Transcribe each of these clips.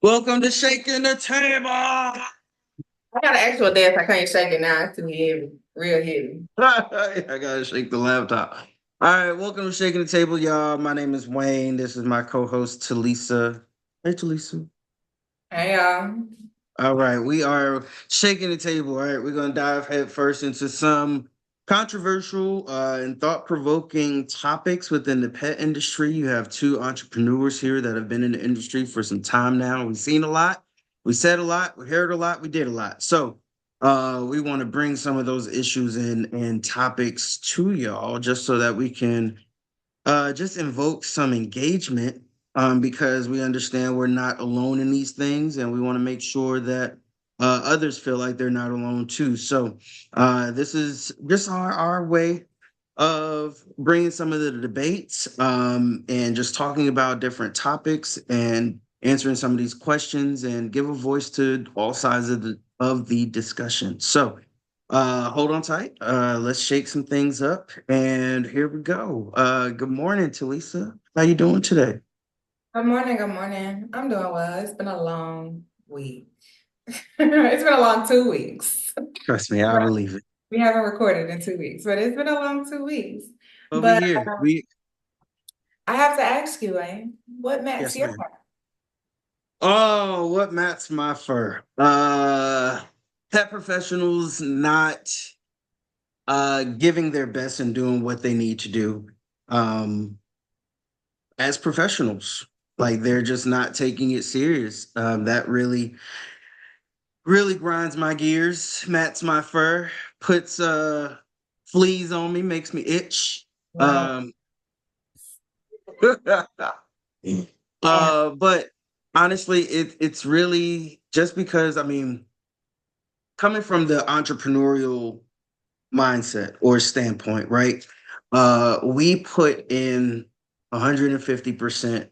Welcome to Shaking the Table. I I got an actual dance. I can't shake it now. It's too heavy, real heavy. gotta shake the laptop. All right, welcome to Shaking the Table, y'all. My name is Wayne. This is my co-host Talisa. Hey, Talisa. Hey, y'all. All right, we are shaking the table. All right, we're gonna dive head first into some controversial and thought-provoking topics within the pet industry. You have two entrepreneurs here that have been in the industry for some time now. We've seen a lot, we said a lot, we heard a lot, we did a lot. So we want to bring some of those issues and topics to y'all just so that we can just invoke some engagement because we understand we're not alone in these things and we want to make sure that others feel like they're not alone too. So this is just our way of bringing some of the debates and just talking about different topics and answering some of these questions and give a voice to all sides of the discussion. So hold on tight. Let's shake some things up, and here we go. Good morning, Talisa. How you doing today? Good morning. Good morning. I'm doing well. It's been a long week. It's been a long 2 weeks. Trust me, I believe it. We haven't recorded in 2 weeks, but it's been a long 2 weeks. Over But here, we I have to ask you, Wayne, what match yes, your ma'am. heart? Oh, what mats my fur? Pet professionals not giving their best and doing what they need to do um, as professionals. Like they're just not taking it serious. That really grinds my gears, mats my fur, puts fleas on me, makes me itch. Wow. Um And but honestly it's really just because I mean coming from the entrepreneurial mindset or standpoint, right? We put in 150%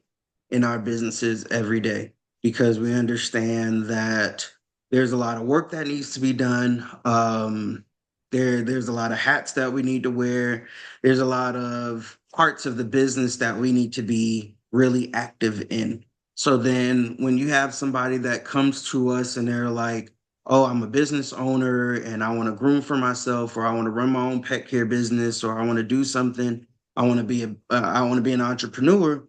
in our businesses every day because we understand that there's a lot of work that needs to be done. There's a lot of hats that we need to wear. There's a lot of parts of the business that we need to be really active in. So then when you have somebody that comes to us and they're like, oh, I'm a business owner and I want to groom for myself, or I want to run my own pet care business, or I want to do something. I want to be an entrepreneur,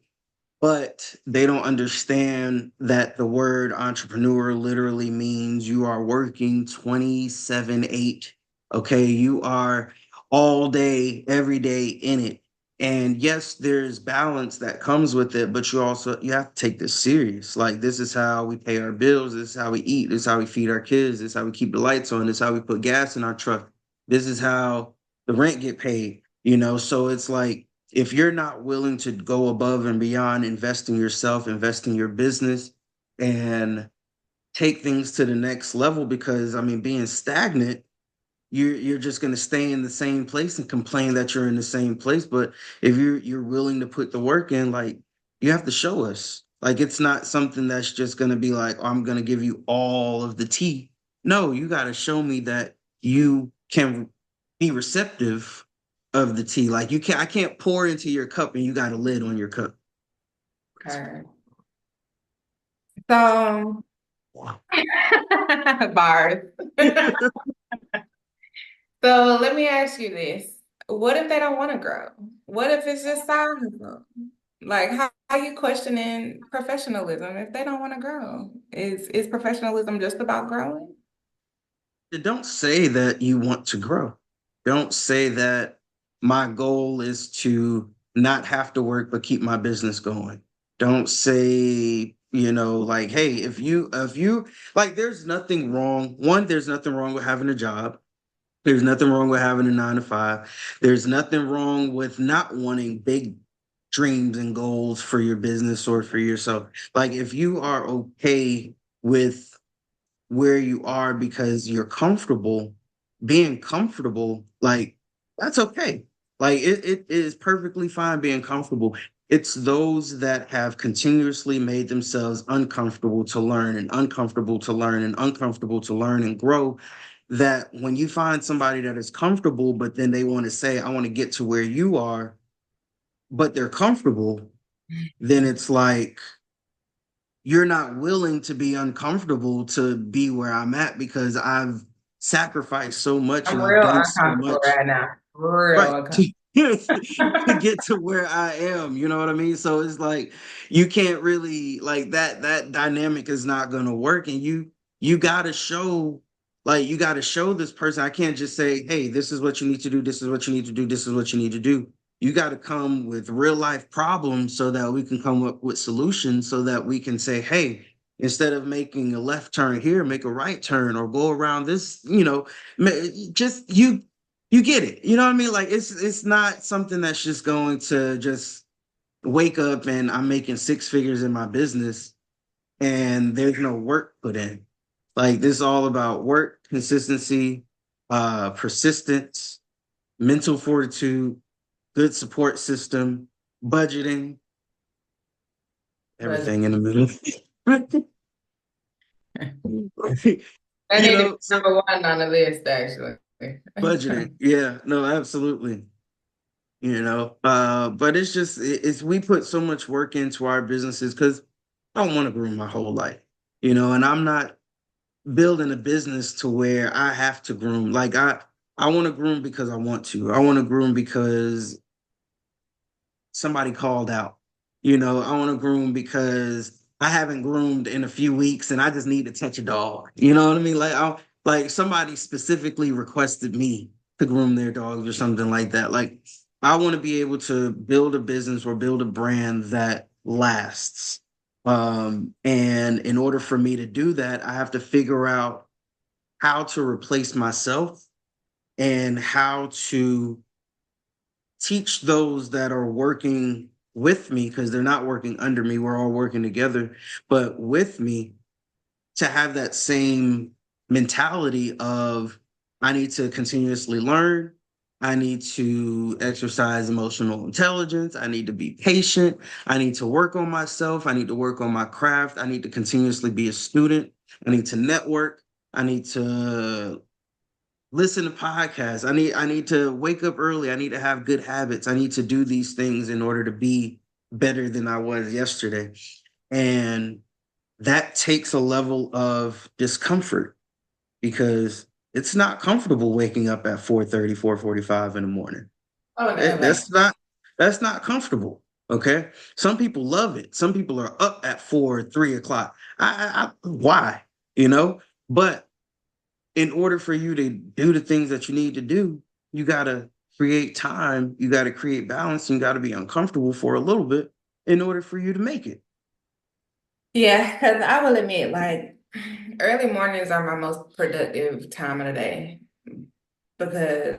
but they don't understand that the word entrepreneur literally means you are working 27/8. Okay. You are all day, every day in it. And yes, there's balance that comes with it, but you have to take this serious. Like this is how we pay our bills, this is how we eat, this is how we feed our kids, this is how we keep the lights on, this is how we put gas in our truck. This is how the rent get paid, So it's like if you're not willing to go above and beyond, invest in yourself, invest in your business, and take things to the next level, because I mean, being stagnant, you're just going to stay in the same place and complain that you're in the same place. But if you're willing to put the work in, like you have to show us. Like it's not something that's just going to be like, oh, I'm going to give you all of the tea. No, you got to show me that you can be receptive of the tea. Like I can't pour into your cup and you got a lid on your cup. okay. So, Wow. bars. So let me ask you this. What if they don't want to grow? What if it's just side hustle? Like how you questioning professionalism if they don't want to grow? Is professionalism just about growing? Don't say that you want to grow. Don't say that my goal is to not have to work but keep my business going. Don't say, like, hey, if you like there's nothing wrong. One, there's nothing wrong with having a job. There's nothing wrong with having a 9 to 5. There's nothing wrong with not wanting big dreams and goals for your business or for yourself. Like if you are okay with where you are because you're comfortable, being comfortable, like that's okay. Like it is perfectly fine being comfortable. It's those that have continuously made themselves uncomfortable to learn and uncomfortable to learn and uncomfortable to learn and grow, that when you find somebody that is comfortable, but then they want to say, I want to get to where you are, but they're comfortable, then it's like, you're not willing to be uncomfortable to be where I'm at because I've sacrificed so much I'm and I've real done so uncomfortable much, right now. Real right, uncomfortable. to get to where I am. You know what I mean? So it's like you can't really like that dynamic is not gonna work. And you gotta show you gotta show this person. I can't just say, hey, this is what you need to do, this is what you need to do, this is what you need to do. You got to come with real life problems so that we can come up with solutions so that we can say, hey, instead of making a left turn here, make a right turn or go around this, just you get it. You know what I mean? Like it's not something that's just going to just wake up and I'm making six figures in my business and there's no work put in. Like this is all about work, consistency, persistence, mental fortitude, good support system, budgeting, But everything in the middle. that you need to be know, so number one on the list, actually. budgeting. Yeah, no, absolutely. But it's just it's we put so much work into our businesses because I don't want to groom my whole life, and I'm not building a business to where I have to groom. Like I want to groom because I want to. I want to groom because somebody called out. I want to groom because I haven't groomed in a few weeks and I just need to touch a dog. You know what I mean? Like somebody specifically requested me to groom their dogs or something like that. Like I want to be able to build a business or build a brand that lasts. And in order for me to do that, I have to figure out how to replace myself and how to teach those that are working with me because they're not working under me. We're all working together, but with me to have that same mentality of I need to continuously learn. I need to exercise emotional intelligence. I need to be patient. I need to work on myself. I need to work on my craft. I need to continuously be a student. I need to network. I need to listen to podcasts. I need to wake up early. I need to have good habits. I need to do these things in order to be better than I was yesterday. And that takes a level of discomfort because it's not comfortable waking up at 4:30, 4:45 in the morning. Oh no, It, like that's not comfortable. Okay. Some people love it. Some people are up at 4, 3 o'clock. Why? You know, but in order for you to do the things that you need to do, you got to create time, you got to create balance, and you got to be uncomfortable for a little bit in order for you to make it. yeah, because I will admit, like early mornings are my most productive time of the day because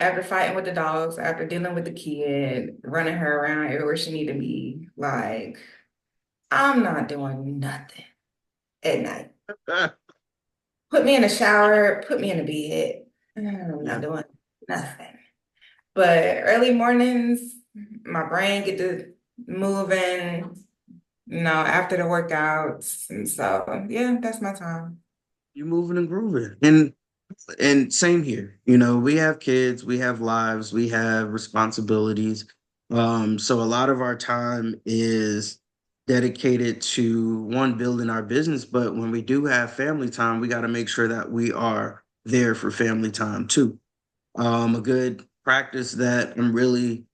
after fighting with the dogs, after dealing with the kid, running her around everywhere she need to be, like I'm not doing nothing at night. Put me in the shower, put me in the bed. I'm not Yeah. doing nothing. But early mornings, my brain get to moving, after the workouts. And so, yeah, that's my time. You're moving and grooving. And same here. We have kids, we have lives, we have responsibilities. So a lot of our time is dedicated to one, building our business, but when we do have family time, we got to make sure that we are there for family time too. A good practice that I'm really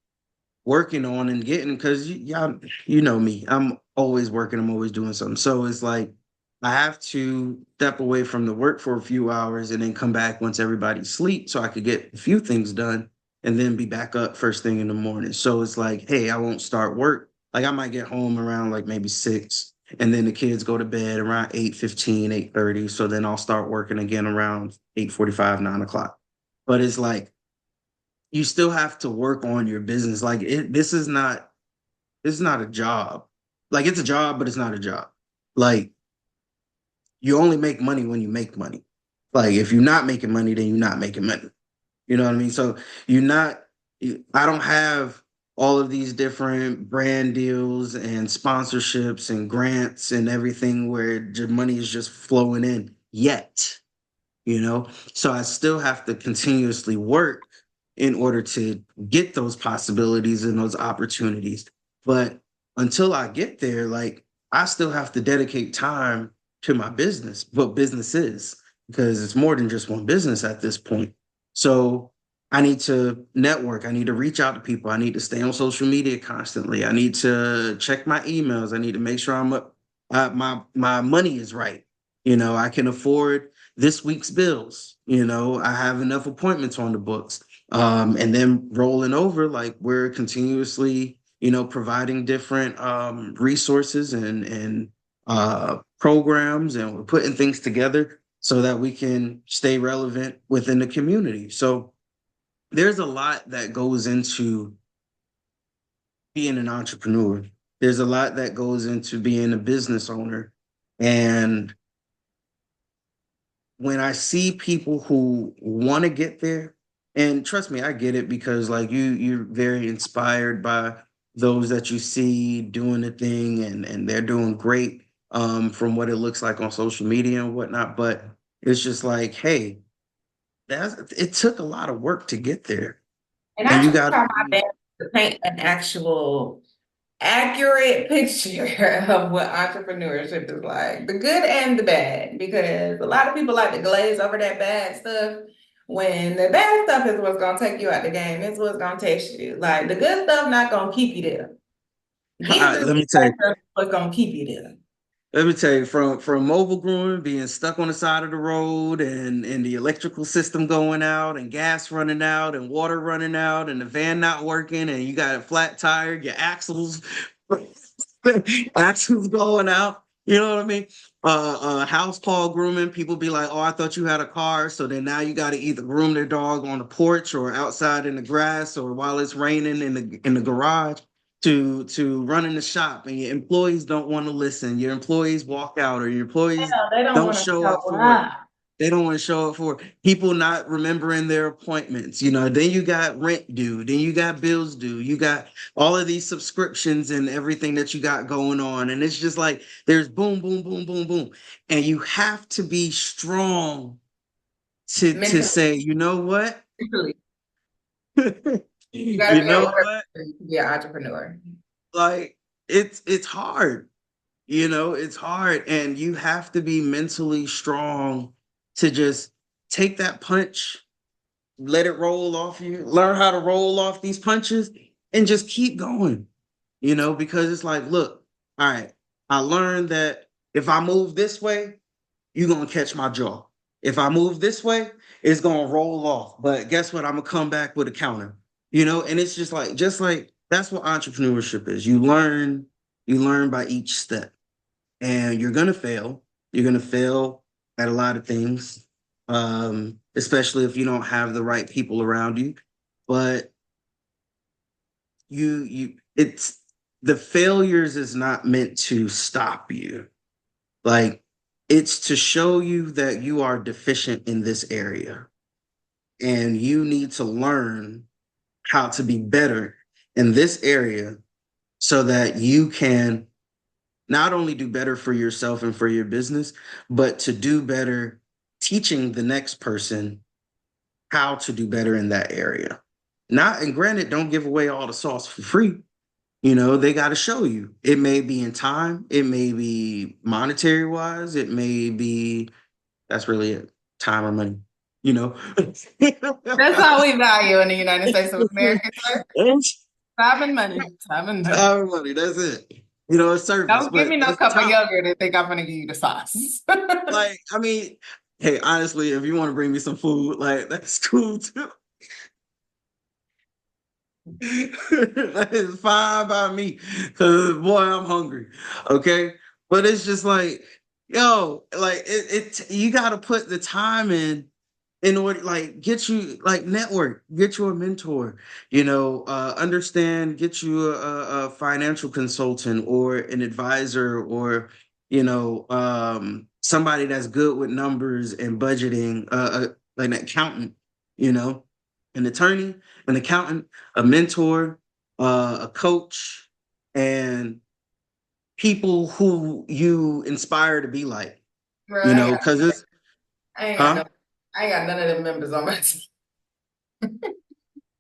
working on and getting because y'all, you know me, I'm always working, I'm always doing something. So it's like I have to step away from the work for a few hours and then come back once everybody's asleep so I could get a few things done and then be back up first thing in the morning. So it's like, hey, I won't start work. Like I might get home around like maybe 6 and then the kids go to bed around 8:15, 8:30. So then I'll start working again around 8:45, 9 o'clock. But it's like you still have to work on your business. Like this is not a job. Like it's a job, but it's not a job. Like you only make money when you make money. Like if you're not making money, then you're not making money. You know what I mean? So you're not. I don't have all of these different brand deals and sponsorships and grants and everything where money is just flowing in yet. So I still have to continuously work in order to get those possibilities and those opportunities. But until I get there, like I still have to dedicate time to my business, but business is because it's more than just one business at this point. So I need to network. I need to reach out to people. I need to stay on social media constantly. I need to check my emails. I need to make sure my money is right. I can afford this week's bills. I have enough appointments on the books. And then rolling over, like we're continuously providing different resources and programs, and we're putting things together so that we can stay relevant within the community. So there's a lot that goes into being an entrepreneur. There's a lot that goes into being a business owner. And when I see people who want to get there, and trust me, I get it because like you're very inspired by those that you see doing the thing and they're doing great from what it looks like on social media and whatnot. But it's just like, hey, it took a lot of work to get there. And And I you try gotta my be best to paint an actual accurate picture of what entrepreneurship is like, the good and the bad, because a lot of people like to glaze over that bad stuff. When the bad stuff is what's gonna take you out the game, it's what's gonna test you. Like the good stuff not gonna keep you there. Getting through let the me tell bad you, stuff is what's gonna keep you there. from mobile growing, being stuck on the side of the road and the electrical system going out and gas running out and water running out and the van not working and you got a flat tire, your axles going out. You know what I mean? House call grooming. People be like, "Oh, I thought you had a car." So then now you got to either groom their dog on the porch or outside in the grass or while it's raining in the garage to run in the shop, and your employees don't want to listen. Your employees walk out, or your employees Yeah, they don't don't want to show show up for it. up. They don't want to show up for it. People not remembering their appointments. Then you got rent due, then you got bills due, you got all of these subscriptions and everything that you got going on. And it's just like there's boom, boom, boom, boom, boom. And you have to be strong to Mentally, say, you know what? mentally. You gotta You be at know work what? to be an entrepreneur. Like it's hard. It's hard, and you have to be mentally strong to just take that punch, let it roll off you, learn how to roll off these punches, and just keep going. Because it's like, look, all right, I learned that if I move this way, you're gonna catch my jaw. If I move this way, it's gonna roll off. But guess what? I'm gonna come back with a counter. And it's just like that's what entrepreneurship is. You learn by each step, and you're gonna fail. You're gonna fail at a lot of things, especially if you don't have the right people around you. But it's the failures is not meant to stop you. Like it's to show you that you are deficient in this area and you need to learn how to be better in this area so that you can not only do better for yourself and for your business, but to do better teaching the next person how to do better in that area. Not, and granted, don't give away all the sauce for free. They got to show you. It may be in time, it may be monetary wise, it may be that's really it. Time or money, you know. That's all we value in the United States of America, sir. It's Time and money. Time and money. time or money. That's it. It's service, Don't give me but no that's cup of time. yogurt and think I'm gonna give you the sauce. Like, I mean, hey, honestly, if you want to bring me some food, like that's cool too. That is fine by me. Cause boy, I'm hungry. Okay. But it's just like, yo, like you gotta put the time in order like get you like network, get you a mentor, understand, get you a financial consultant or an advisor or somebody that's good with numbers and budgeting, like an accountant, you know, an attorney, an accountant, a mentor, a coach, and people who you inspire to be like, Bro, I ain't got, because it's I ain't got huh. no, I ain't got none of them members on my team.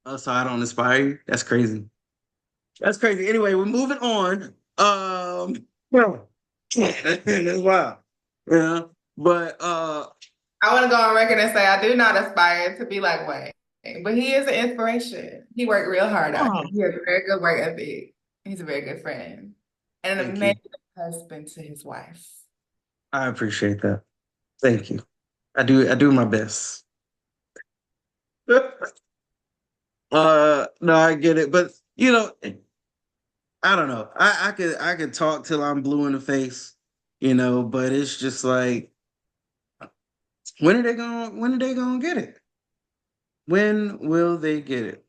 Oh, so I don't inspire you? That's crazy. That's crazy. Anyway, we're moving on. Yeah. That's wild. Yeah. But I want to go on record and say I do not aspire to be like Wayne, but he is an inspiration. He worked real hard out oh, here. He has a very good work ethic. He's a very good friend and an thank you. amazing husband to his wife. I appreciate that. Thank you. I do my best. No, I get it. But I don't know. I could talk till I'm blue in the face, but it's just like when are they gonna get it? When will they get it?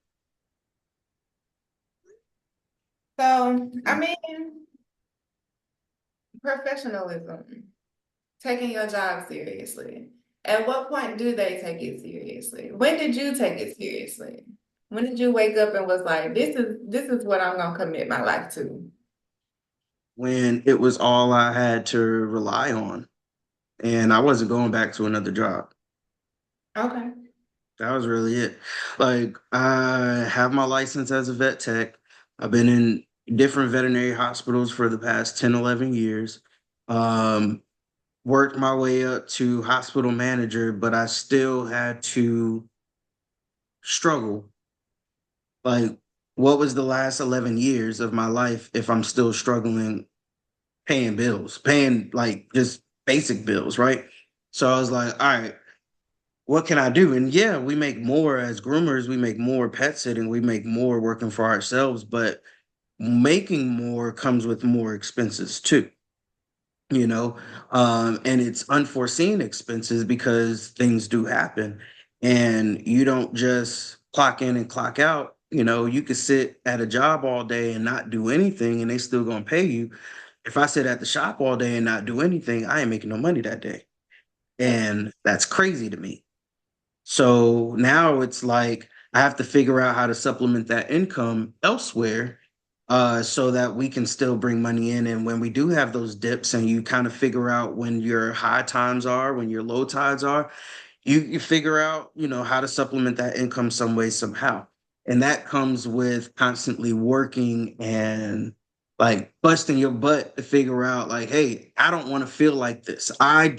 So, I mean, professionalism, taking your job seriously. At what point do they take it seriously? When did you take it seriously? When did you wake up and was like, this is what I'm gonna commit my life to? When it was all I had to rely on, and I wasn't going back to another job. Okay. That was really it. Like, I have my license as a vet tech. I've been in different veterinary hospitals for the past 10, 11 years. Um, Worked my way up to hospital manager, but I still had to struggle. Like, what was the last 11 years of my life if I'm still struggling paying bills, paying like just basic bills, right? So I was like, all right, what can I do? And yeah, we make more as groomers, we make more pet sitting, we make more working for ourselves, but making more comes with more expenses too, you know? And it's unforeseen expenses because things do happen. And you don't just clock in and clock out. You could sit at a job all day and not do anything and they still gonna pay you. If I sit at the shop all day and not do anything, I ain't making no money that day. And that's crazy to me. So now it's like I have to figure out how to supplement that income elsewhere, so that we can still bring money in. And when we do have those dips and you kind of figure out when your high times are, when your low tides are, you figure out, how to supplement that income some way, somehow. And that comes with constantly working and like busting your butt to figure out like, hey, I don't want to feel like this. I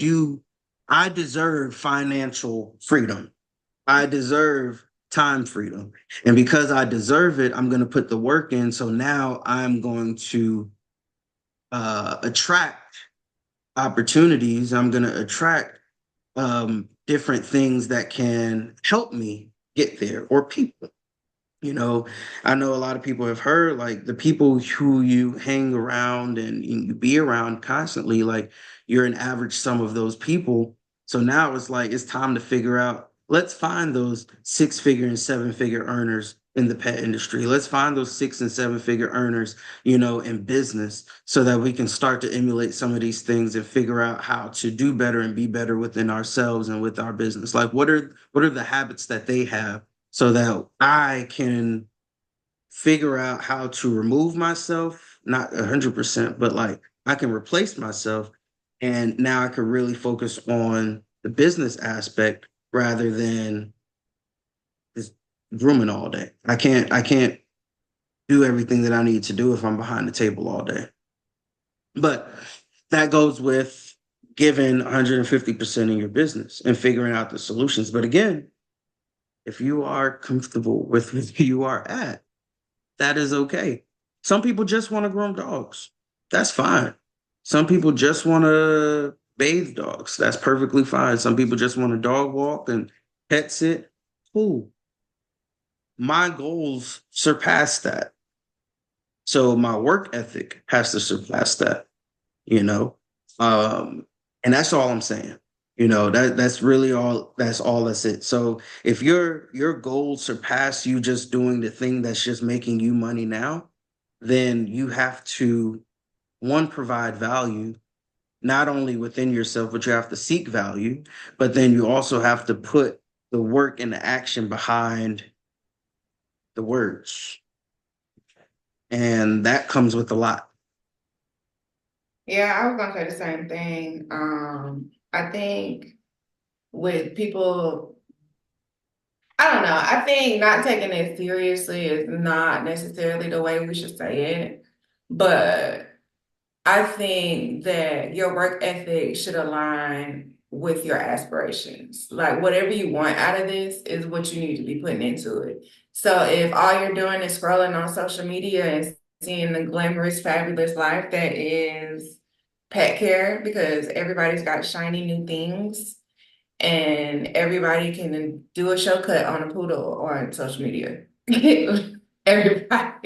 deserve financial freedom. I deserve time freedom. And because I deserve it, I'm going to put the work in. So now I'm going to attract opportunities. I'm going to attract different things that can help me get there, or people. You know, I know a lot of people have heard like the people who you hang around and you be around constantly, like you're an average sum of those people. So now it's like it's time to figure out, let's find those 6 figure and 7 figure earners in the pet industry. Let's find those 6 and 7 figure earners, in business so that we can start to emulate some of these things and figure out how to do better and be better within ourselves and with our business. Like what are the habits that they have so that I can figure out how to remove myself, not 100%, but like I can replace myself. And now I can really focus on the business aspect rather than just grooming all day. I can't do everything that I need to do if I'm behind the table all day. But that goes with giving 150% in your business and figuring out the solutions. But again, if you are comfortable with where you are at, that is okay. Some people just want to groom dogs. That's fine. Some people just want to bathe dogs. That's perfectly fine. Some people just want to dog walk and pet sit. Cool. My goals surpass that. So my work ethic has to surpass that, you know? Um, and that's all I'm saying. That's really that's it. So if your goals surpass you just doing the thing that's just making you money now, then you have to, one, provide value, not only within yourself, but you have to seek value, but then you also have to put the work and the action behind the words. And that comes with a lot. Yeah, I was gonna say the same thing. I think with people, I don't know. I think not taking it seriously is not necessarily the way we should say it, but I think that your work ethic should align with your aspirations. Like whatever you want out of this is what you need to be putting into it. So if all you're doing is scrolling on social media and seeing the glamorous, fabulous life that is pet care, because everybody's got shiny new things and everybody can do a shortcut on a poodle on social media. Everybody.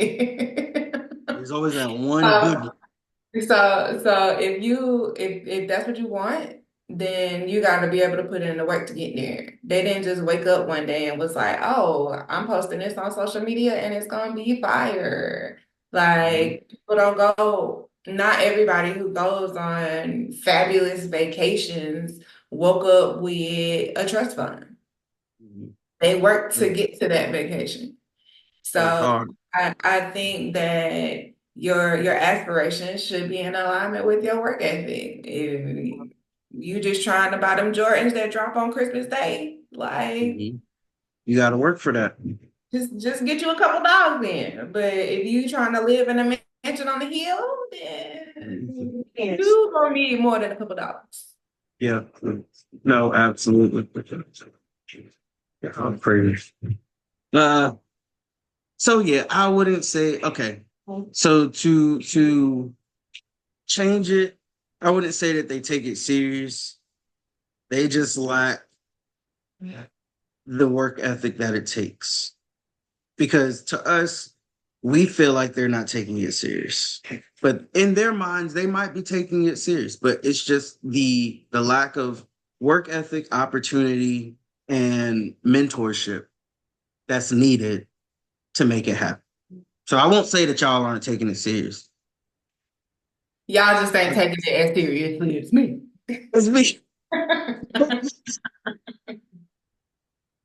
There's always that one good Um, so if that's what you want, then you got to be able to put in the work to get there. They didn't just wake up one day and was like, "Oh, I'm posting this on social media and it's gonna be fire." one. Like people don't go. Not everybody who goes on fabulous vacations woke up with a trust fund. Mhm. They worked to Mhm. get to that vacation. Work So hard. I think that your aspirations should be in alignment with your work ethic. If you just trying to buy them Jordans that drop on Christmas Day, like Mhm. You got to work for that. just get you a couple dogs in. But if you trying to live in a mansion on the hill, Mhm. then you gonna need more than a couple dogs. Yeah. No, absolutely. Yeah, I'm crazy. Uh, so yeah, I wouldn't say okay. So to change it, I wouldn't say that they take it serious. They just lack the work ethic that it takes. Because to us, we feel like they're not taking it serious. But in their minds, they might be taking it serious. But it's just the lack of work ethic, opportunity, and mentorship that's needed to make it happen. So I won't say that y'all aren't taking it serious. Y'all just ain't taking it as seriously as me. It's me.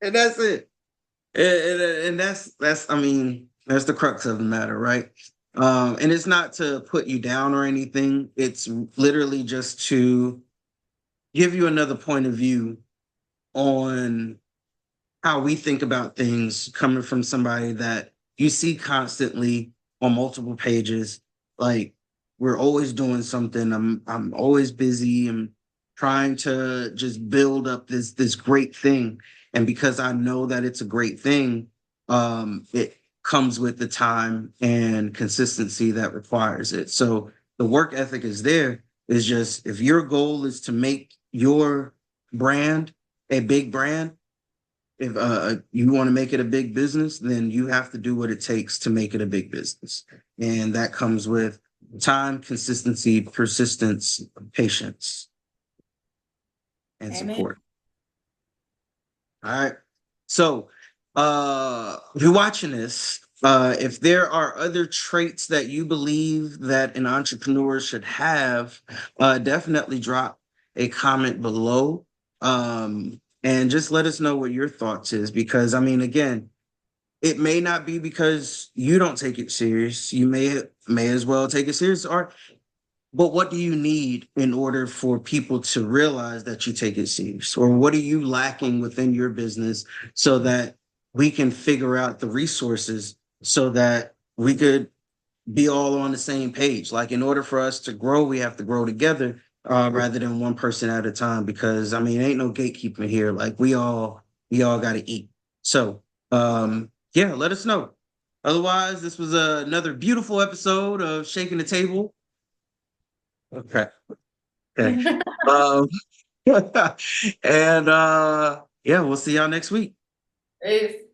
And that's it. And that's I mean, that's the crux of the matter, right? And it's not to put you down or anything. It's literally just to give you another point of view on how we think about things coming from somebody that you see constantly on multiple pages. Like we're always doing something. I'm always busy. I'm trying to just build up this great thing. And because I know that it's a great thing, it comes with the time and consistency that requires it. So the work ethic is there. Is just if your goal is to make your brand a big brand, if you want to make it a big business, then you have to do what it takes to make it a big business. And that comes with time, consistency, persistence, patience, and Amen. support. All right. So if you're watching this, if there are other traits that you believe that an entrepreneur should have, definitely drop a comment below. And just let us know what your thoughts is because I mean, again, it may not be because you don't take it serious. You may as well take it serious. Or, but what do you need in order for people to realize that you take it serious? Or what are you lacking within your business so that we can figure out the resources so that we could be all on the same page? Like in order for us to grow, we have to grow together rather than one person at a time. Because I mean, ain't no gatekeeping here. Like we all got to eat. So yeah, let us know. Otherwise, this was another beautiful episode of Shaking the Table. Okay. Okay. Um, and yeah, we'll see y'all next week. It's